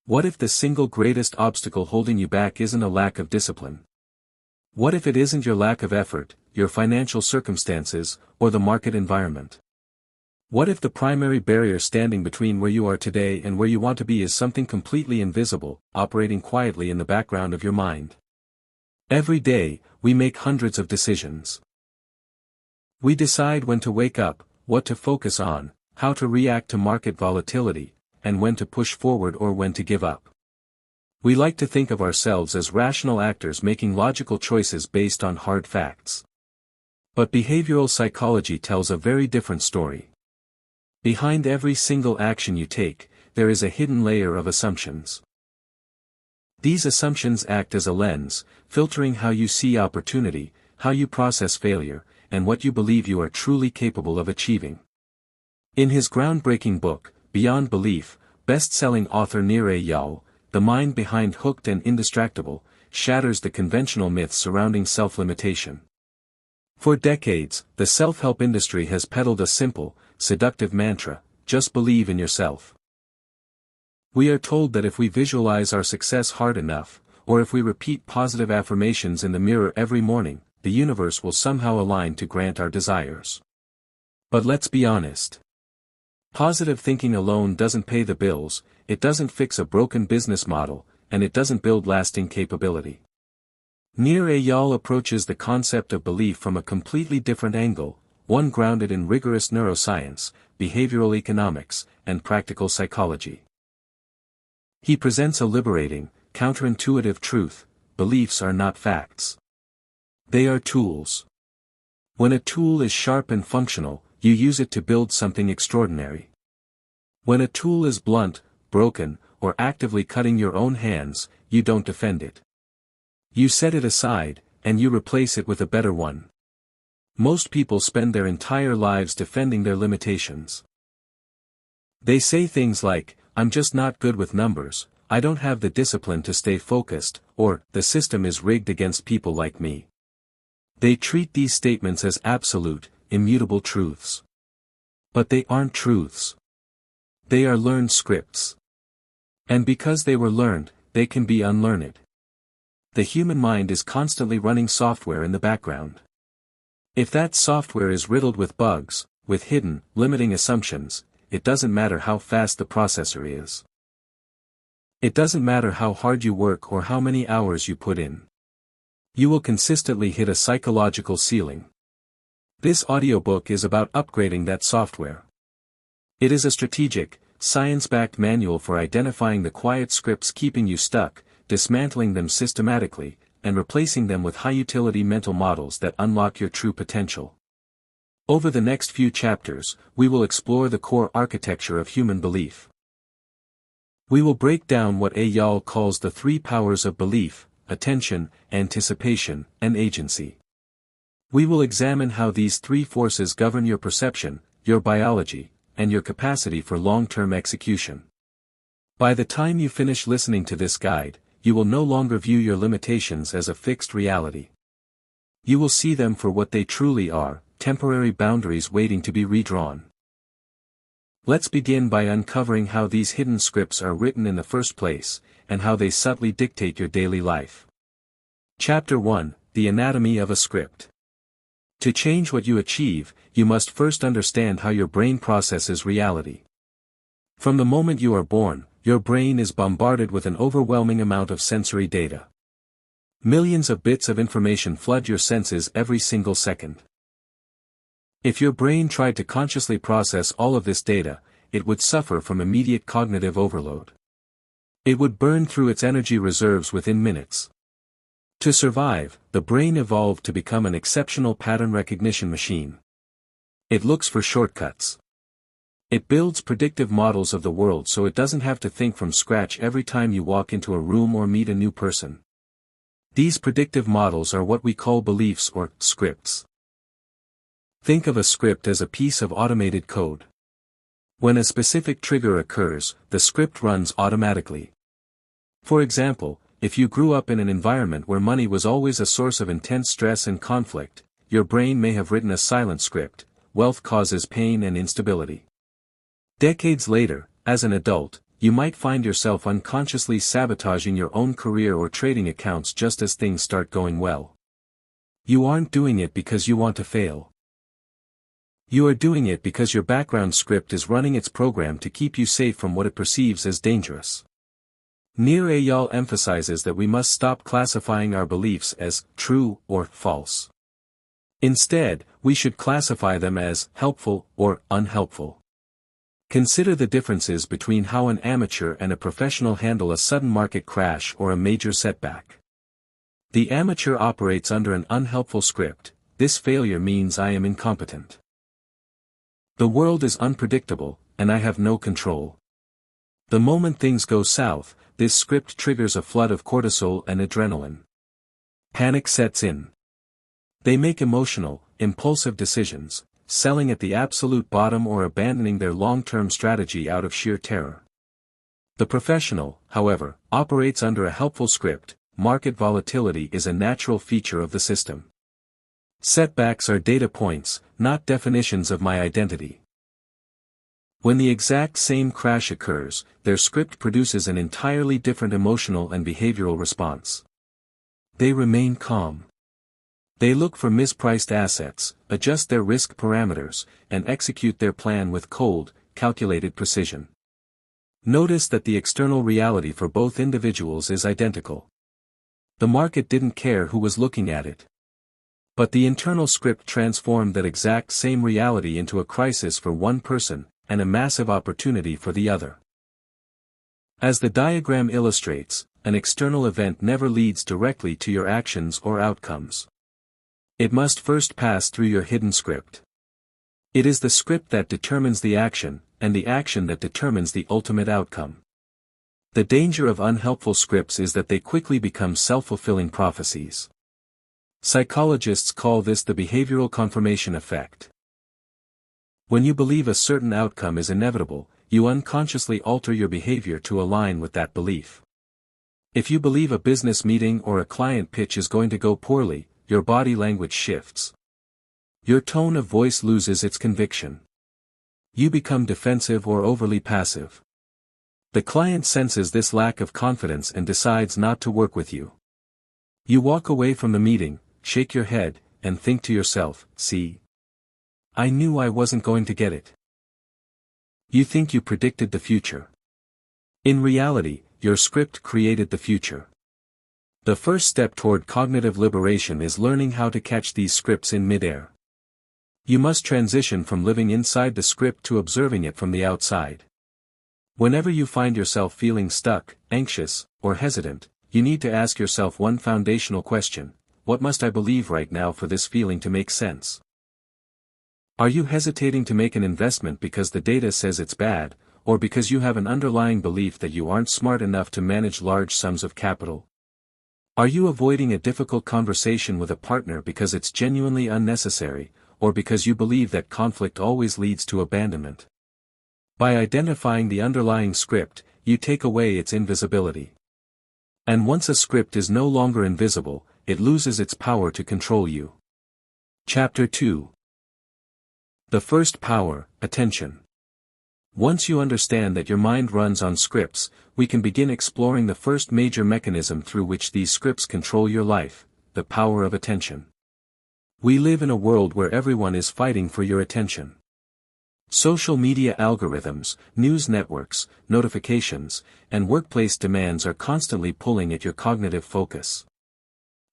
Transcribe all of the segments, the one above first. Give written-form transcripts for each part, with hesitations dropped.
What if the single greatest obstacle holding you back isn't a lack of discipline? What if it isn't your lack of effort, your financial circumstances, or the market environment? What if the primary barrier standing between where you are today and where you want to be is something completely invisible, operating quietly in the background of your mind? Every day, we make hundreds of decisions. We decide when to wake up, what to focus on, how to react to market volatility, and when to push forward or when to give up. We like to think of ourselves as rational actors making logical choices based on hard facts. But behavioral psychology tells a very different story. Behind every single action you take, there is a hidden layer of assumptions. These assumptions act as a lens, filtering how you see opportunity, how you process failure, and what you believe you are truly capable of achieving. In his groundbreaking book, Beyond Belief, best-selling author Nir Eyal, the mind behind Hooked and Indistractable, shatters the conventional myths surrounding self-limitation. For decades, the self-help industry has peddled a simple, seductive mantra: just believe in yourself. We are told that if we visualize our success hard enough, or if we repeat positive affirmations in the mirror every morning, the universe will somehow align to grant our desires. But let's be honest. Positive thinking alone doesn't pay the bills, it doesn't fix a broken business model, and it doesn't build lasting capability. Nir Eyal approaches the concept of belief from a completely different angle, one grounded in rigorous neuroscience, behavioral economics, and practical psychology. He presents a liberating, counterintuitive truth: beliefs are not facts. They are tools. When a tool is sharp and functional, you use it to build something extraordinary. When a tool is blunt, broken, or actively cutting your own hands, you don't defend it. You set it aside, and you replace it with a better one. Most people spend their entire lives defending their limitations. They say things like, "I'm just not good with numbers, I don't have the discipline to stay focused," or, "the system is rigged against people like me." They treat these statements as absolute, immutable truths. But they aren't truths. They are learned scripts. And because they were learned, they can be unlearned. The human mind is constantly running software in the background. If that software is riddled with bugs, with hidden, limiting assumptions, it doesn't matter how fast the processor is. It doesn't matter how hard you work or how many hours you put in. You will consistently hit a psychological ceiling. This audiobook is about upgrading that software. It is a strategic, science-backed manual for identifying the quiet scripts keeping you stuck, dismantling them systematically, and replacing them with high-utility mental models that unlock your true potential. Over the next few chapters, we will explore the core architecture of human belief. We will break down what Eyal calls the three powers of belief: attention, anticipation, and agency. We will examine how these three forces govern your perception, your biology, and your capacity for long-term execution. By the time you finish listening to this guide, you will no longer view your limitations as a fixed reality. You will see them for what they truly are: temporary boundaries waiting to be redrawn. Let's begin by uncovering how these hidden scripts are written in the first place, and how they subtly dictate your daily life. Chapter 1: The Anatomy of a Script. To change what you achieve, you must first understand how your brain processes reality. From the moment you are born, your brain is bombarded with an overwhelming amount of sensory data. Millions of bits of information flood your senses every single second. If your brain tried to consciously process all of this data, it would suffer from immediate cognitive overload. It would burn through its energy reserves within minutes. To survive, the brain evolved to become an exceptional pattern recognition machine. It looks for shortcuts. It builds predictive models of the world so it doesn't have to think from scratch every time you walk into a room or meet a new person. These predictive models are what we call beliefs or scripts. Think of a script as a piece of automated code. When a specific trigger occurs, the script runs automatically. For example, if you grew up in an environment where money was always a source of intense stress and conflict, your brain may have written a silent script: wealth causes pain and instability. Decades later, as an adult, you might find yourself unconsciously sabotaging your own career or trading accounts just as things start going well. You aren't doing it because you want to fail. You are doing it because your background script is running its program to keep you safe from what it perceives as dangerous. Nir Eyal emphasizes that we must stop classifying our beliefs as true or false. Instead, we should classify them as helpful or unhelpful. Consider the differences between how an amateur and a professional handle a sudden market crash or a major setback. The amateur operates under an unhelpful script. This failure means I am incompetent. The world is unpredictable, and I have no control. The moment things go south, this script triggers a flood of cortisol and adrenaline. Panic sets in. They make emotional, impulsive decisions, selling at the absolute bottom or abandoning their long-term strategy out of sheer terror. The professional, however, operates under a helpful script. Market volatility is a natural feature of the system. Setbacks are data points, not definitions of my identity. When the exact same crash occurs, their script produces an entirely different emotional and behavioral response. They remain calm. They look for mispriced assets, adjust their risk parameters, and execute their plan with cold, calculated precision. Notice that the external reality for both individuals is identical. The market didn't care who was looking at it. But the internal script transformed that exact same reality into a crisis for one person, and a massive opportunity for the other. As the diagram illustrates, an external event never leads directly to your actions or outcomes. It must first pass through your hidden script. It is the script that determines the action, and the action that determines the ultimate outcome. The danger of unhelpful scripts is that they quickly become self-fulfilling prophecies. Psychologists call this the behavioral confirmation effect. When you believe a certain outcome is inevitable, you unconsciously alter your behavior to align with that belief. If you believe a business meeting or a client pitch is going to go poorly, your body language shifts. Your tone of voice loses its conviction. You become defensive or overly passive. The client senses this lack of confidence and decides not to work with you. You walk away from the meeting, shake your head, and think to yourself, "See? I knew I wasn't going to get it." You think you predicted the future. In reality, your script created the future. The first step toward cognitive liberation is learning how to catch these scripts in midair. You must transition from living inside the script to observing it from the outside. Whenever you find yourself feeling stuck, anxious, or hesitant, you need to ask yourself one foundational question: what must I believe right now for this feeling to make sense? Are you hesitating to make an investment because the data says it's bad, or because you have an underlying belief that you aren't smart enough to manage large sums of capital? Are you avoiding a difficult conversation with a partner because it's genuinely unnecessary, or because you believe that conflict always leads to abandonment? By identifying the underlying script, you take away its invisibility. And once a script is no longer invisible, it loses its power to control you. Chapter 2. The first power, attention. Once you understand that your mind runs on scripts, we can begin exploring the first major mechanism through which these scripts control your life: the power of attention. We live in a world where everyone is fighting for your attention. Social media algorithms, news networks, notifications, and workplace demands are constantly pulling at your cognitive focus.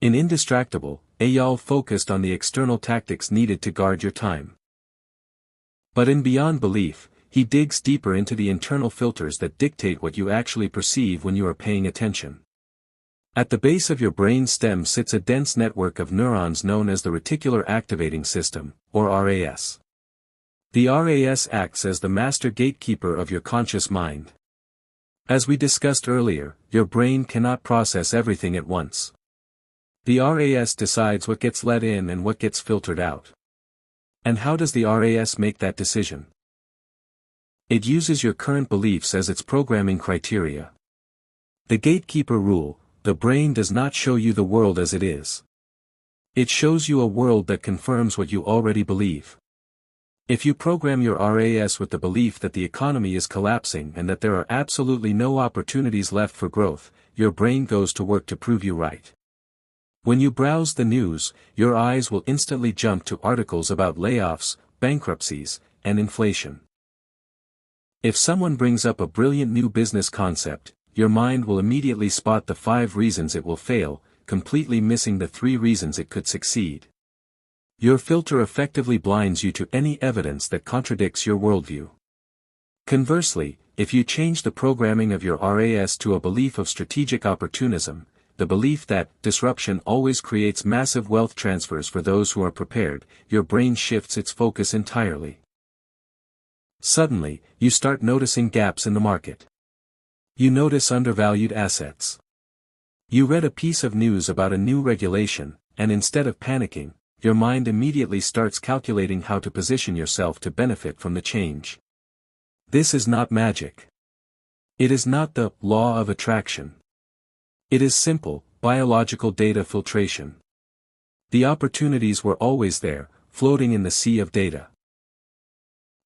In Indistractable, Eyal focused on the external tactics needed to guard your time. But in Beyond Belief, he digs deeper into the internal filters that dictate what you actually perceive when you are paying attention. At the base of your brain stem sits a dense network of neurons known as the reticular activating system, or RAS. The RAS acts as the master gatekeeper of your conscious mind. As we discussed earlier, your brain cannot process everything at once. The RAS decides what gets let in and what gets filtered out. And how does the RAS make that decision? It uses your current beliefs as its programming criteria. The gatekeeper rule: the brain does not show you the world as it is. It shows you a world that confirms what you already believe. If you program your RAS with the belief that the economy is collapsing and that there are absolutely no opportunities left for growth, your brain goes to work to prove you right. When you browse the news, your eyes will instantly jump to articles about layoffs, bankruptcies, and inflation. If someone brings up a brilliant new business concept, your mind will immediately spot the 5 reasons it will fail, completely missing the 3 reasons it could succeed. Your filter effectively blinds you to any evidence that contradicts your worldview. Conversely, if you change the programming of your RAS to a belief of strategic opportunism, the belief that disruption always creates massive wealth transfers for those who are prepared, your brain shifts its focus entirely. Suddenly, you start noticing gaps in the market. You notice undervalued assets. You read a piece of news about a new regulation, and instead of panicking, your mind immediately starts calculating how to position yourself to benefit from the change. This is not magic. It is not the law of attraction. It is simple, biological data filtration. The opportunities were always there, floating in the sea of data.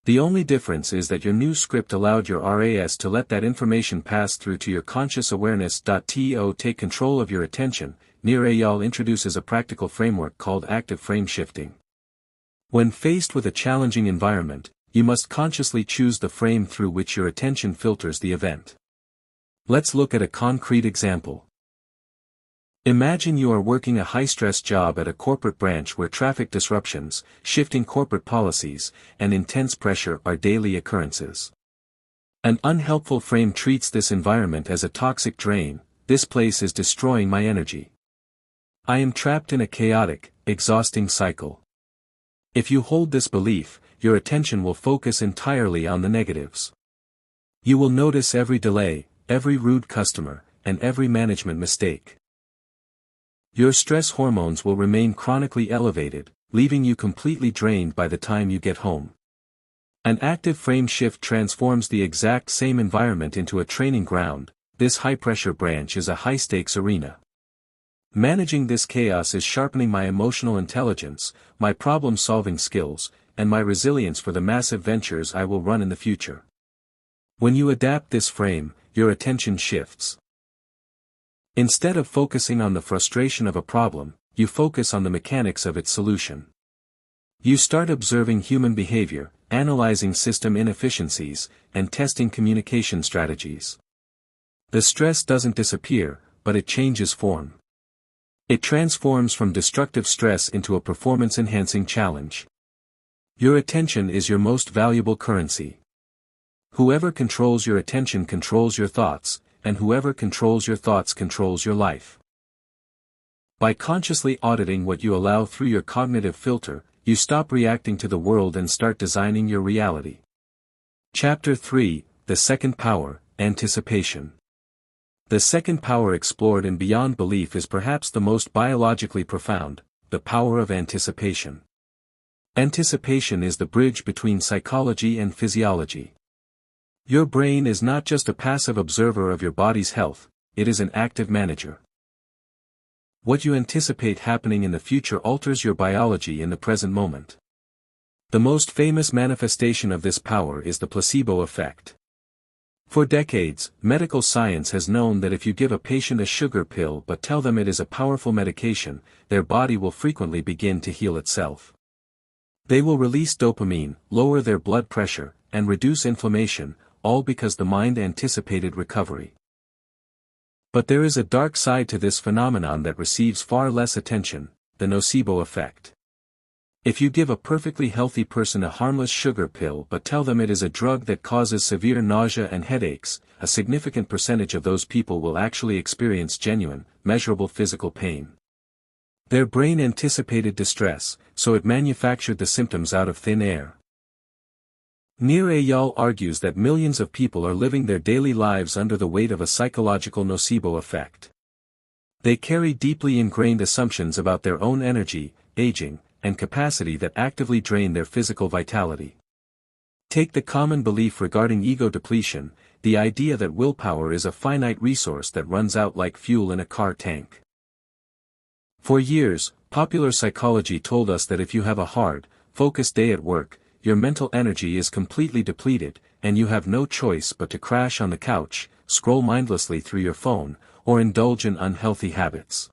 The only difference is that your new script allowed your RAS to let that information pass through to your conscious awareness. To take control of your attention, Nir Eyal introduces a practical framework called active frame shifting. When faced with a challenging environment, you must consciously choose the frame through which your attention filters the event. Let's look at a concrete example. Imagine you are working a high-stress job at a corporate branch where traffic disruptions, shifting corporate policies, and intense pressure are daily occurrences. An unhelpful frame treats this environment as a toxic drain. This place is destroying my energy. I am trapped in a chaotic, exhausting cycle. If you hold this belief, your attention will focus entirely on the negatives. You will notice every delay, every rude customer, and every management mistake. Your stress hormones will remain chronically elevated, leaving you completely drained by the time you get home. An active frame shift transforms the exact same environment into a training ground. This high-pressure branch is a high-stakes arena. Managing this chaos is sharpening my emotional intelligence, my problem-solving skills, and my resilience for the massive ventures I will run in the future. When you adapt this frame, your attention shifts. Instead of focusing on the frustration of a problem, you focus on the mechanics of its solution. You start observing human behavior, analyzing system inefficiencies, and testing communication strategies. The stress doesn't disappear, but it changes form. It transforms from destructive stress into a performance-enhancing challenge. Your attention is your most valuable currency. Whoever controls your attention controls your thoughts, and whoever controls your thoughts controls your life. By consciously auditing what you allow through your cognitive filter, you stop reacting to the world and start designing your reality. Chapter 3, The Second Power, Anticipation. The second power explored in Beyond Belief is perhaps the most biologically profound, the power of anticipation. Anticipation is the bridge between psychology and physiology. Your brain is not just a passive observer of your body's health, it is an active manager. What you anticipate happening in the future alters your biology in the present moment. The most famous manifestation of this power is the placebo effect. For decades, medical science has known that if you give a patient a sugar pill but tell them it is a powerful medication, their body will frequently begin to heal itself. They will release dopamine, lower their blood pressure, and reduce inflammation, all because the mind anticipated recovery. But there is a dark side to this phenomenon that receives far less attention, the nocebo effect. If you give a perfectly healthy person a harmless sugar pill but tell them it is a drug that causes severe nausea and headaches, a significant percentage of those people will actually experience genuine, measurable physical pain. Their brain anticipated distress, so it manufactured the symptoms out of thin air. Nir Eyal argues that millions of people are living their daily lives under the weight of a psychological nocebo effect. They carry deeply ingrained assumptions about their own energy, aging, and capacity that actively drain their physical vitality. Take the common belief regarding ego depletion, the idea that willpower is a finite resource that runs out like fuel in a car tank. For years, popular psychology told us that if you have a hard, focused day at work, your mental energy is completely depleted, and you have no choice but to crash on the couch, scroll mindlessly through your phone, or indulge in unhealthy habits.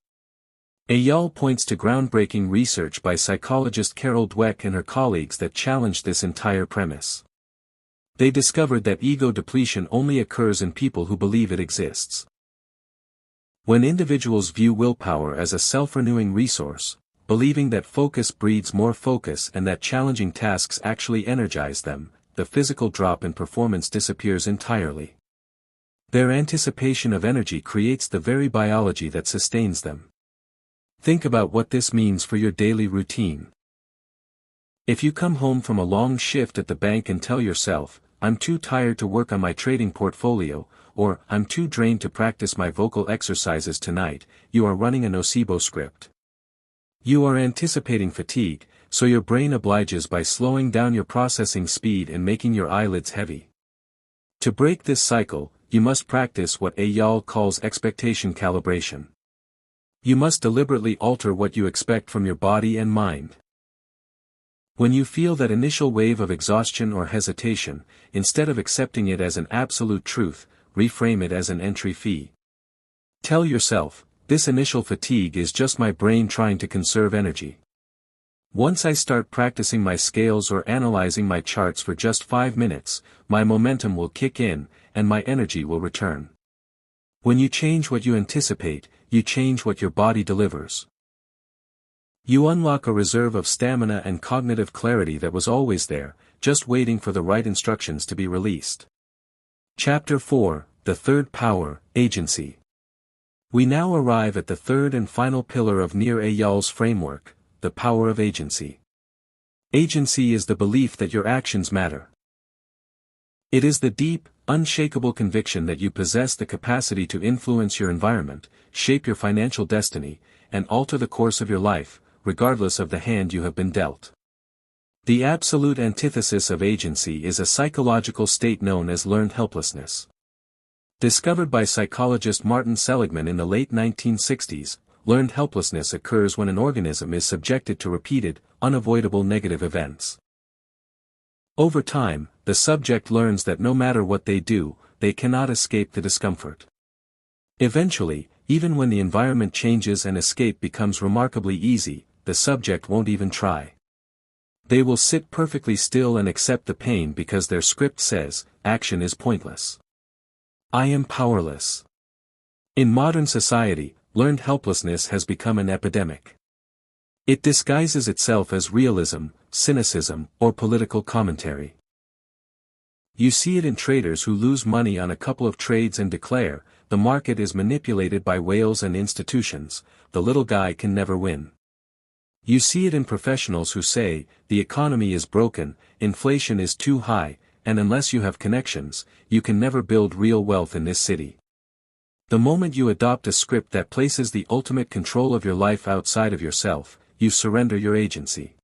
Eyal points to groundbreaking research by psychologist Carol Dweck and her colleagues that challenged this entire premise. They discovered that ego depletion only occurs in people who believe it exists. When individuals view willpower as a self-renewing resource, believing that focus breeds more focus and that challenging tasks actually energize them, the physical drop in performance disappears entirely. Their anticipation of energy creates the very biology that sustains them. Think about what this means for your daily routine. If you come home from a long shift at the bank and tell yourself, "I'm too tired to work on my trading portfolio," or "I'm too drained to practice my vocal exercises tonight," you are running a nocebo script. You are anticipating fatigue, so your brain obliges by slowing down your processing speed and making your eyelids heavy. To break this cycle, you must practice what Eyal calls expectation calibration. You must deliberately alter what you expect from your body and mind. When you feel that initial wave of exhaustion or hesitation, instead of accepting it as an absolute truth, reframe it as an entry fee. Tell yourself, "This initial fatigue is just my brain trying to conserve energy. Once I start practicing my scales or analyzing my charts for just 5 minutes, my momentum will kick in, and my energy will return." When you change what you anticipate, you change what your body delivers. You unlock a reserve of stamina and cognitive clarity that was always there, just waiting for the right instructions to be released. Chapter 4, The Third Power, Agency. We now arrive at the third and final pillar of Nir Eyal's framework, the power of agency. Agency is the belief that your actions matter. It is the deep, unshakable conviction that you possess the capacity to influence your environment, shape your financial destiny, and alter the course of your life, regardless of the hand you have been dealt. The absolute antithesis of agency is a psychological state known as learned helplessness. Discovered by psychologist Martin Seligman in the late 1960s, learned helplessness occurs when an organism is subjected to repeated, unavoidable negative events. Over time, the subject learns that no matter what they do, they cannot escape the discomfort. Eventually, even when the environment changes and escape becomes remarkably easy, the subject won't even try. They will sit perfectly still and accept the pain because their script says, "Action is pointless. I am powerless." In modern society, learned helplessness has become an epidemic. It disguises itself as realism, cynicism, or political commentary. You see it in traders who lose money on a couple of trades and declare, "The market is manipulated by whales and institutions, the little guy can never win." You see it in professionals who say, "The economy is broken, inflation is too high, and unless you have connections, you can never build real wealth in this city." The moment you adopt a script that places the ultimate control of your life outside of yourself, you surrender your agency.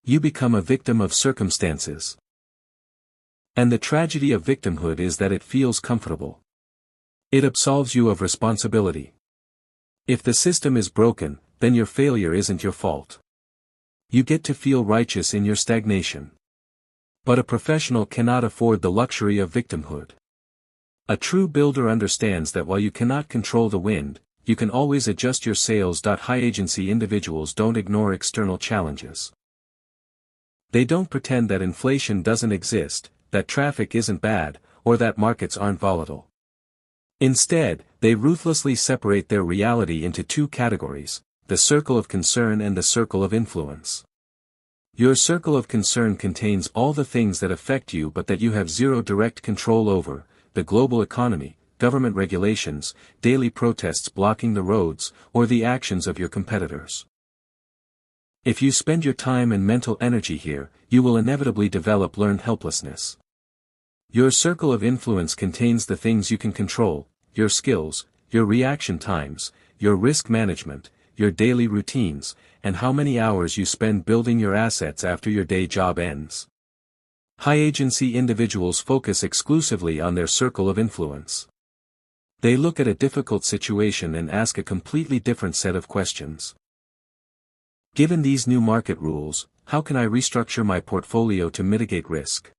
You become a victim of circumstances. And the tragedy of victimhood is that it feels comfortable. It absolves you of responsibility. If the system is broken, then your failure isn't your fault. You get to feel righteous in your stagnation. But a professional cannot afford the luxury of victimhood. A true builder understands that while you cannot control the wind, you can always adjust your sails. High-agency individuals don't ignore external challenges. They don't pretend that inflation doesn't exist, that traffic isn't bad, or that markets aren't volatile. Instead, they ruthlessly separate their reality into two categories: the circle of concern and the circle of influence. Your circle of concern contains all the things that affect you but that you have zero direct control over: the global economy, government regulations, daily protests blocking the roads, or the actions of your competitors. If you spend your time and mental energy here, you will inevitably develop learned helplessness. Your circle of influence contains the things you can control: your skills, your reaction times, your risk management, your daily routines, and how many hours you spend building your assets after your day job ends. High-agency individuals focus exclusively on their circle of influence. They look at a difficult situation and ask a completely different set of questions. Given these new market rules, how can I restructure my portfolio to mitigate risk?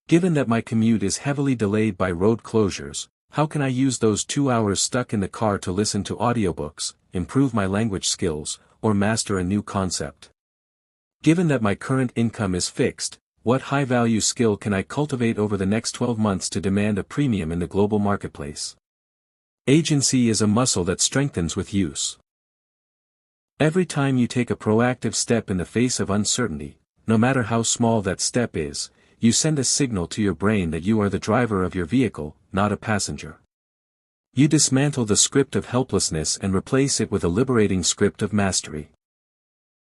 Given that my commute is heavily delayed by road closures, how can I use those 2 hours stuck in the car to listen to audiobooks, improve my language skills, or master a new concept? Given that my current income is fixed, what high-value skill can I cultivate over the next 12 months to demand a premium in the global marketplace? Agency is a muscle that strengthens with use. Every time you take a proactive step in the face of uncertainty, no matter how small that step is, you send a signal to your brain that you are the driver of your vehicle, not a passenger. You dismantle the script of helplessness and replace it with a liberating script of mastery.